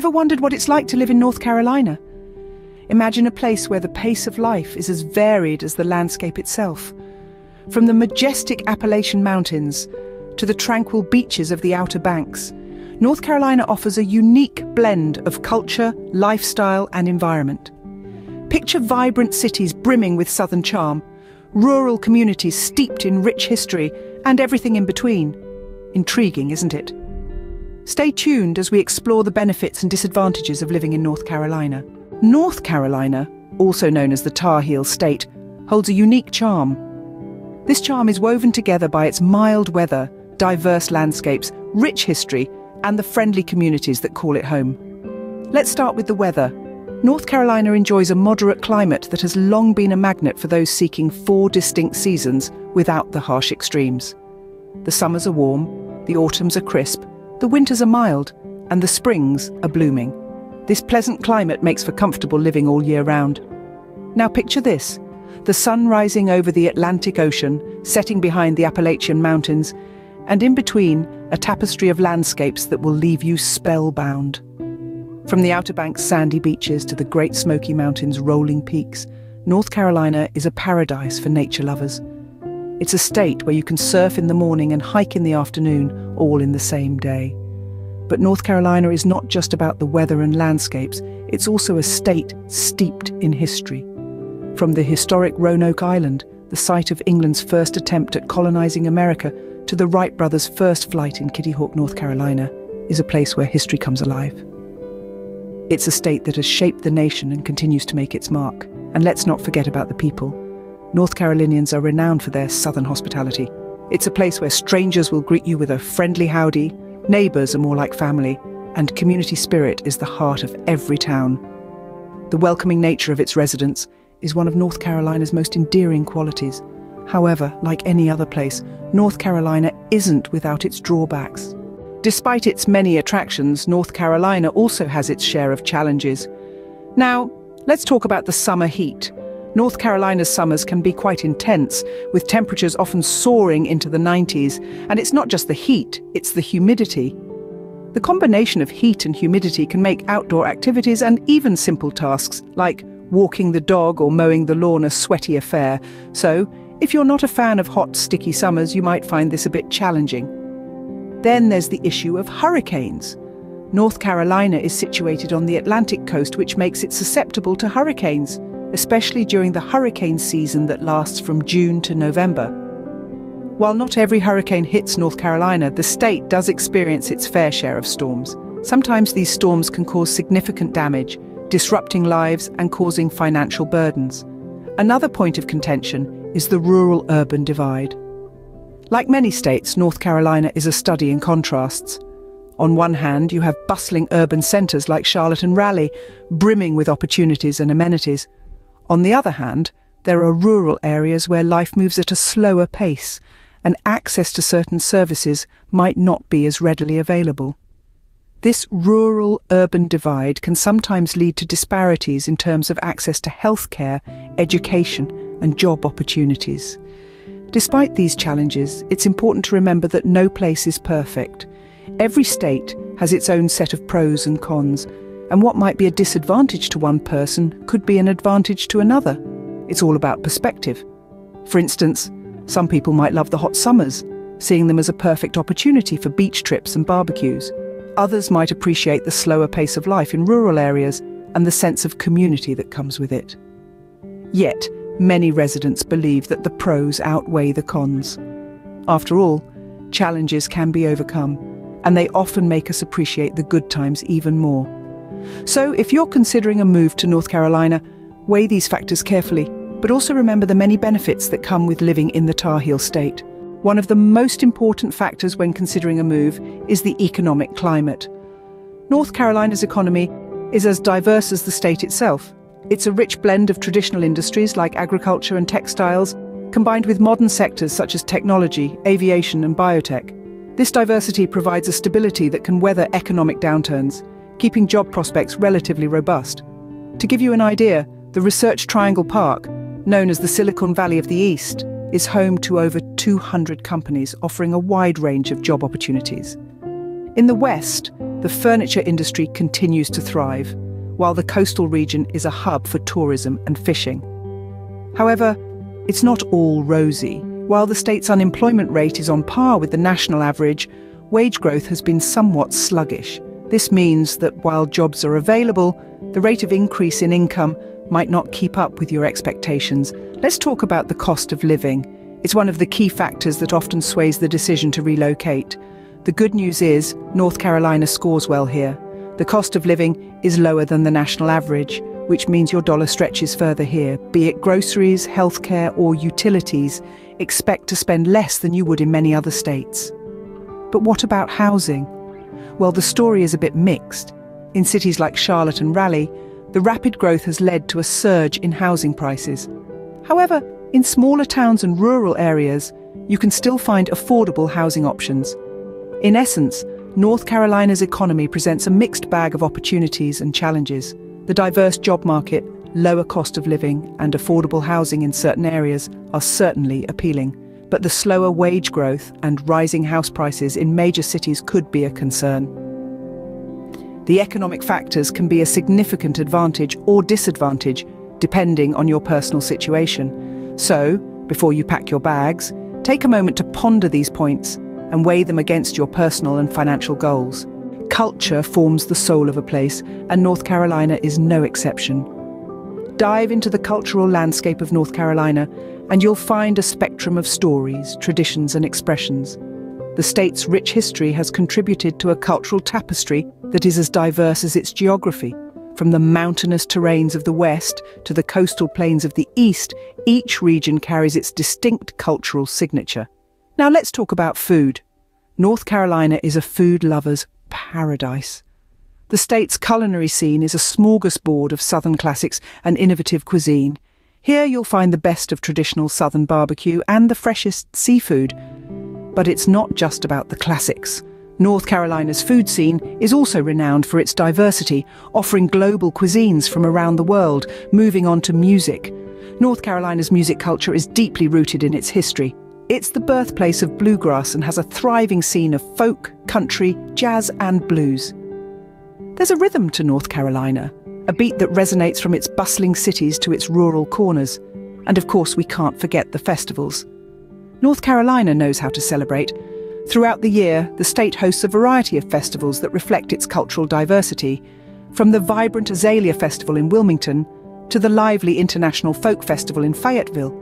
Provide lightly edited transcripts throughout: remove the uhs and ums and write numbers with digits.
Ever wondered what it's like to live in North Carolina? Imagine a place where the pace of life is as varied as the landscape itself. From the majestic Appalachian Mountains to the tranquil beaches of the Outer Banks, North Carolina offers a unique blend of culture, lifestyle, and environment. Picture vibrant cities brimming with Southern charm, rural communities steeped in rich history, and everything in between. Intriguing, isn't it? Stay tuned as we explore the benefits and disadvantages of living in North Carolina. North Carolina, also known as the Tar Heel State, holds a unique charm. This charm is woven together by its mild weather, diverse landscapes, rich history, and the friendly communities that call it home. Let's start with the weather. North Carolina enjoys a moderate climate that has long been a magnet for those seeking 4 distinct seasons without the harsh extremes. The summers are warm, the autumns are crisp, the winters are mild, and the springs are blooming. This pleasant climate makes for comfortable living all year round. Now picture this: the sun rising over the Atlantic Ocean, setting behind the Appalachian Mountains, and in between, a tapestry of landscapes that will leave you spellbound. From the Outer Banks' sandy beaches to the Great Smoky Mountains' rolling peaks, North Carolina is a paradise for nature lovers. It's a state where you can surf in the morning and hike in the afternoon, all in the same day. But North Carolina is not just about the weather and landscapes, it's also a state steeped in history. From the historic Roanoke Island, the site of England's first attempt at colonizing America, to the Wright brothers' first flight in Kitty Hawk, North Carolina, is a place where history comes alive. It's a state that has shaped the nation and continues to make its mark. And let's not forget about the people. North Carolinians are renowned for their southern hospitality. It's a place where strangers will greet you with a friendly howdy, neighbours are more like family, and community spirit is the heart of every town. The welcoming nature of its residents is one of North Carolina's most endearing qualities. However, like any other place, North Carolina isn't without its drawbacks. Despite its many attractions, North Carolina also has its share of challenges. Now, let's talk about the summer heat. North Carolina's summers can be quite intense, with temperatures often soaring into the 90s. And it's not just the heat, it's the humidity. The combination of heat and humidity can make outdoor activities and even simple tasks, like walking the dog or mowing the lawn, a sweaty affair. So, if you're not a fan of hot, sticky summers, you might find this a bit challenging. Then there's the issue of hurricanes. North Carolina is situated on the Atlantic coast, which makes it susceptible to hurricanes, especially during the hurricane season that lasts from June to November. While not every hurricane hits North Carolina, the state does experience its fair share of storms. Sometimes these storms can cause significant damage, disrupting lives and causing financial burdens. Another point of contention is the rural-urban divide. Like many states, North Carolina is a study in contrasts. On one hand, you have bustling urban centres like Charlotte and Raleigh, brimming with opportunities and amenities. On the other hand, there are rural areas where life moves at a slower pace, and access to certain services might not be as readily available. This rural-urban divide can sometimes lead to disparities in terms of access to healthcare, education, and job opportunities. Despite these challenges, it's important to remember that no place is perfect. Every state has its own set of pros and cons, and what might be a disadvantage to one person could be an advantage to another. It's all about perspective. For instance, some people might love the hot summers, seeing them as a perfect opportunity for beach trips and barbecues. Others might appreciate the slower pace of life in rural areas and the sense of community that comes with it. Yet, many residents believe that the pros outweigh the cons. After all, challenges can be overcome, and they often make us appreciate the good times even more. So, if you're considering a move to North Carolina, weigh these factors carefully, but also remember the many benefits that come with living in the Tar Heel State. One of the most important factors when considering a move is the economic climate. North Carolina's economy is as diverse as the state itself. It's a rich blend of traditional industries like agriculture and textiles, combined with modern sectors such as technology, aviation, and biotech. This diversity provides a stability that can weather economic downturns, keeping job prospects relatively robust. To give you an idea, the Research Triangle Park, known as the Silicon Valley of the East, is home to over 200 companies offering a wide range of job opportunities. In the West, the furniture industry continues to thrive, while the coastal region is a hub for tourism and fishing. However, it's not all rosy. While the state's unemployment rate is on par with the national average, wage growth has been somewhat sluggish. This means that while jobs are available, the rate of increase in income might not keep up with your expectations. Let's talk about the cost of living. It's one of the key factors that often sways the decision to relocate. The good news is, North Carolina scores well here. The cost of living is lower than the national average, which means your dollar stretches further here. Be it groceries, healthcare, or utilities, expect to spend less than you would in many other states. But what about housing? Well, the story is a bit mixed. In cities like Charlotte and Raleigh, the rapid growth has led to a surge in housing prices. However, in smaller towns and rural areas, you can still find affordable housing options. In essence, North Carolina's economy presents a mixed bag of opportunities and challenges. The diverse job market, lower cost of living, and affordable housing in certain areas are certainly appealing. But the slower wage growth and rising house prices in major cities could be a concern. The economic factors can be a significant advantage or disadvantage, depending on your personal situation. So, before you pack your bags, take a moment to ponder these points and weigh them against your personal and financial goals. Culture forms the soul of a place, and North Carolina is no exception. Dive into the cultural landscape of North Carolina, and you'll find a spectrum of stories, traditions, and expressions. The state's rich history has contributed to a cultural tapestry that is as diverse as its geography. From the mountainous terrains of the west to the coastal plains of the east, each region carries its distinct cultural signature. Now let's talk about food. North Carolina is a food lover's paradise. The state's culinary scene is a smorgasbord of Southern classics and innovative cuisine. Here you'll find the best of traditional Southern barbecue and the freshest seafood. But it's not just about the classics. North Carolina's food scene is also renowned for its diversity, offering global cuisines from around the world. Moving on to music. North Carolina's music culture is deeply rooted in its history. It's the birthplace of bluegrass and has a thriving scene of folk, country, jazz and blues. There's a rhythm to North Carolina, a beat that resonates from its bustling cities to its rural corners. And of course, we can't forget the festivals. North Carolina knows how to celebrate. Throughout the year, the state hosts a variety of festivals that reflect its cultural diversity, from the vibrant Azalea Festival in Wilmington to the lively International Folk Festival in Fayetteville.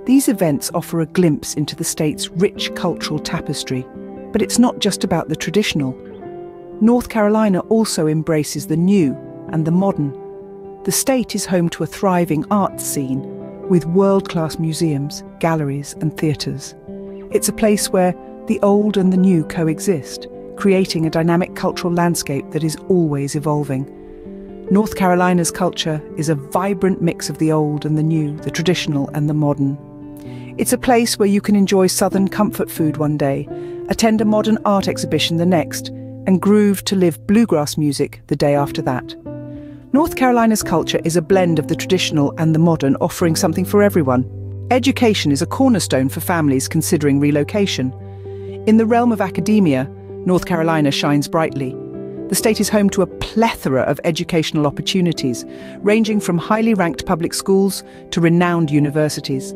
These events offer a glimpse into the state's rich cultural tapestry. But it's not just about the traditional. North Carolina also embraces the new and the modern. The state is home to a thriving arts scene, with world-class museums, galleries and theatres. It's a place where the old and the new coexist, creating a dynamic cultural landscape that is always evolving. North Carolina's culture is a vibrant mix of the old and the new, the traditional and the modern. It's a place where you can enjoy Southern comfort food one day, attend a modern art exhibition the next, and groove to live bluegrass music the day after that. North Carolina's culture is a blend of the traditional and the modern, offering something for everyone. Education is a cornerstone for families considering relocation. In the realm of academia, North Carolina shines brightly. The state is home to a plethora of educational opportunities, ranging from highly ranked public schools to renowned universities.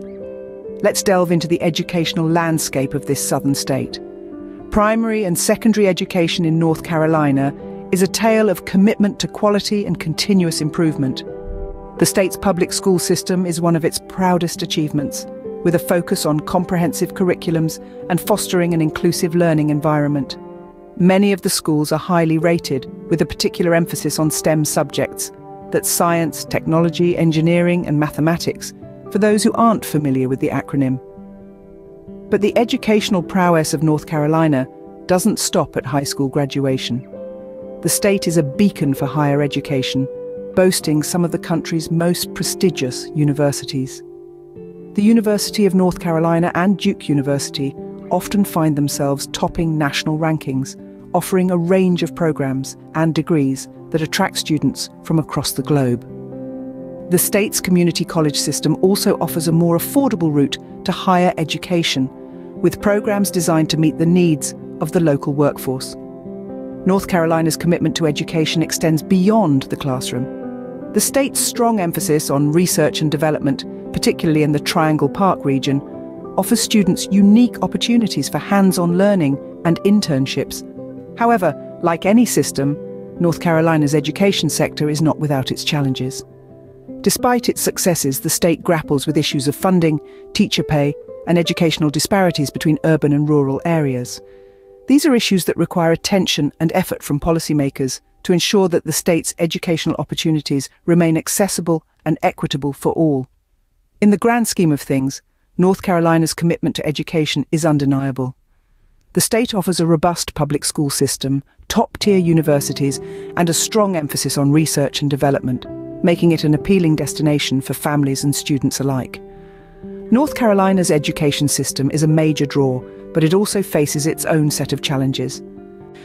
Let's delve into the educational landscape of this southern state. Primary and secondary education in North Carolina is a tale of commitment to quality and continuous improvement. The state's public school system is one of its proudest achievements, with a focus on comprehensive curriculums and fostering an inclusive learning environment. Many of the schools are highly rated, with a particular emphasis on STEM subjects, that's science, technology, engineering and mathematics, for those who aren't familiar with the acronym. But the educational prowess of North Carolina doesn't stop at high school graduation. The state is a beacon for higher education, boasting some of the country's most prestigious universities. The University of North Carolina and Duke University often find themselves topping national rankings, offering a range of programs and degrees that attract students from across the globe. The state's community college system also offers a more affordable route to higher education, with programs designed to meet the needs of the local workforce. North Carolina's commitment to education extends beyond the classroom. The state's strong emphasis on research and development, particularly in the Triangle Park region, offers students unique opportunities for hands-on learning and internships. However, like any system, North Carolina's education sector is not without its challenges. Despite its successes, the state grapples with issues of funding, teacher pay, and educational disparities between urban and rural areas. These are issues that require attention and effort from policymakers to ensure that the state's educational opportunities remain accessible and equitable for all. In the grand scheme of things, North Carolina's commitment to education is undeniable. The state offers a robust public school system, top-tier universities, and a strong emphasis on research and development, making it an appealing destination for families and students alike. North Carolina's education system is a major draw, but it also faces its own set of challenges.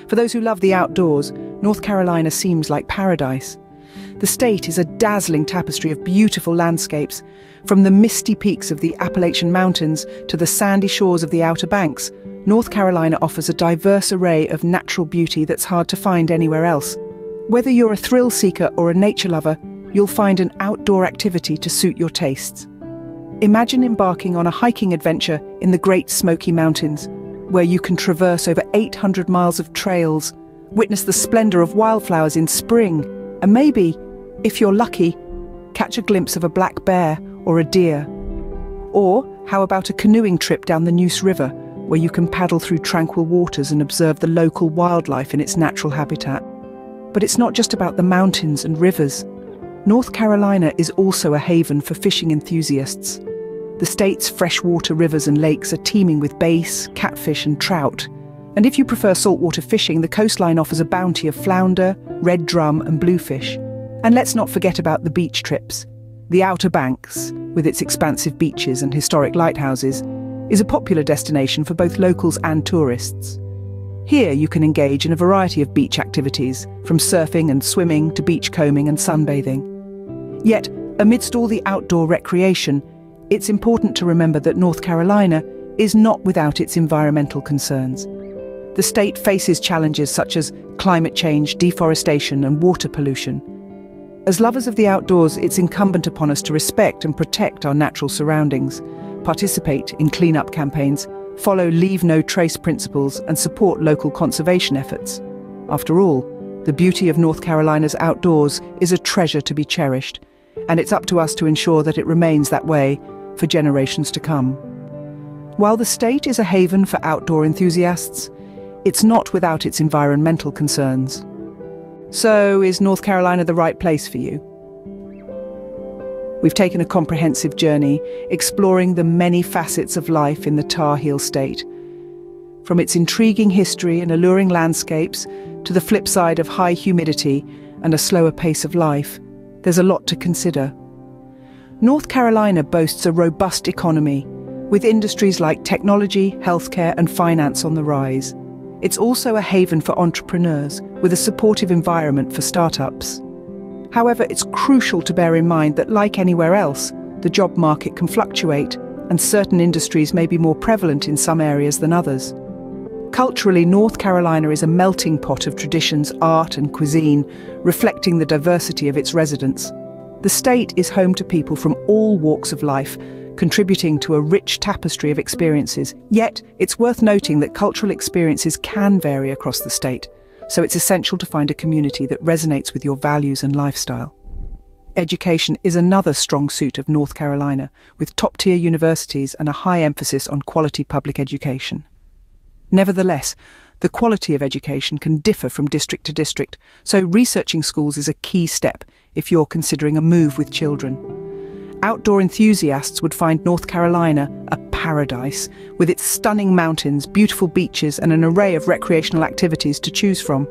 For those who love the outdoors, North Carolina seems like paradise. The state is a dazzling tapestry of beautiful landscapes, from the misty peaks of the Appalachian Mountains to the sandy shores of the Outer Banks. North Carolina offers a diverse array of natural beauty that's hard to find anywhere else. Whether you're a thrill seeker or a nature lover, you'll find an outdoor activity to suit your tastes. Imagine embarking on a hiking adventure in the Great Smoky Mountains, where you can traverse over 800 miles of trails, witness the splendor of wildflowers in spring, and maybe, if you're lucky, catch a glimpse of a black bear or a deer. Or how about a canoeing trip down the Neuse River, where you can paddle through tranquil waters and observe the local wildlife in its natural habitat? But it's not just about the mountains and rivers. North Carolina is also a haven for fishing enthusiasts. The state's freshwater rivers and lakes are teeming with bass, catfish and trout. And if you prefer saltwater fishing, the coastline offers a bounty of flounder, red drum and bluefish. And let's not forget about the beach trips. The Outer Banks, with its expansive beaches and historic lighthouses, is a popular destination for both locals and tourists. Here you can engage in a variety of beach activities, from surfing and swimming to beachcombing and sunbathing. Yet, amidst all the outdoor recreation, it's important to remember that North Carolina is not without its environmental concerns. The state faces challenges such as climate change, deforestation and water pollution. As lovers of the outdoors, it's incumbent upon us to respect and protect our natural surroundings, participate in clean-up campaigns, follow leave no trace principles and support local conservation efforts. After all, the beauty of North Carolina's outdoors is a treasure to be cherished, and it's up to us to ensure that it remains that way for generations to come. While the state is a haven for outdoor enthusiasts, it's not without its environmental concerns. So, is North Carolina the right place for you? We've taken a comprehensive journey, exploring the many facets of life in the Tar Heel state. From its intriguing history and alluring landscapes to the flip side of high humidity and a slower pace of life, there's a lot to consider. North Carolina boasts a robust economy, with industries like technology, healthcare and finance on the rise. It's also a haven for entrepreneurs, with a supportive environment for startups. However, it's crucial to bear in mind that, like anywhere else, the job market can fluctuate, and certain industries may be more prevalent in some areas than others. Culturally, North Carolina is a melting pot of traditions, art and cuisine, reflecting the diversity of its residents. The state is home to people from all walks of life, contributing to a rich tapestry of experiences. Yet, it's worth noting that cultural experiences can vary across the state, so it's essential to find a community that resonates with your values and lifestyle. Education is another strong suit of North Carolina, with top-tier universities and a high emphasis on quality public education. Nevertheless, the quality of education can differ from district to district, so researching schools is a key step if you're considering a move with children. Outdoor enthusiasts would find North Carolina a paradise, with its stunning mountains, beautiful beaches and an array of recreational activities to choose from.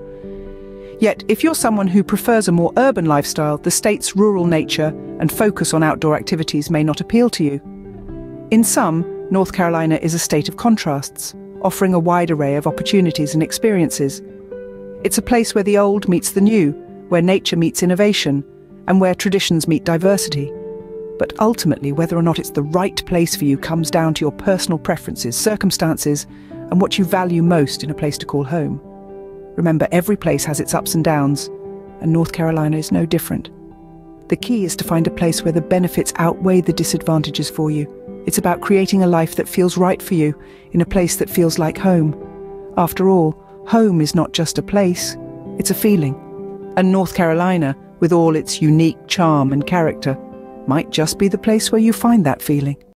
Yet, if you're someone who prefers a more urban lifestyle, the state's rural nature and focus on outdoor activities may not appeal to you. In sum, North Carolina is a state of contrasts, offering a wide array of opportunities and experiences. It's a place where the old meets the new, where nature meets innovation, and where traditions meet diversity. But ultimately, whether or not it's the right place for you comes down to your personal preferences, circumstances, and what you value most in a place to call home. Remember, every place has its ups and downs, and North Carolina is no different. The key is to find a place where the benefits outweigh the disadvantages for you. It's about creating a life that feels right for you, in a place that feels like home. After all, home is not just a place, it's a feeling. And North Carolina, with all its unique charm and character, might just be the place where you find that feeling.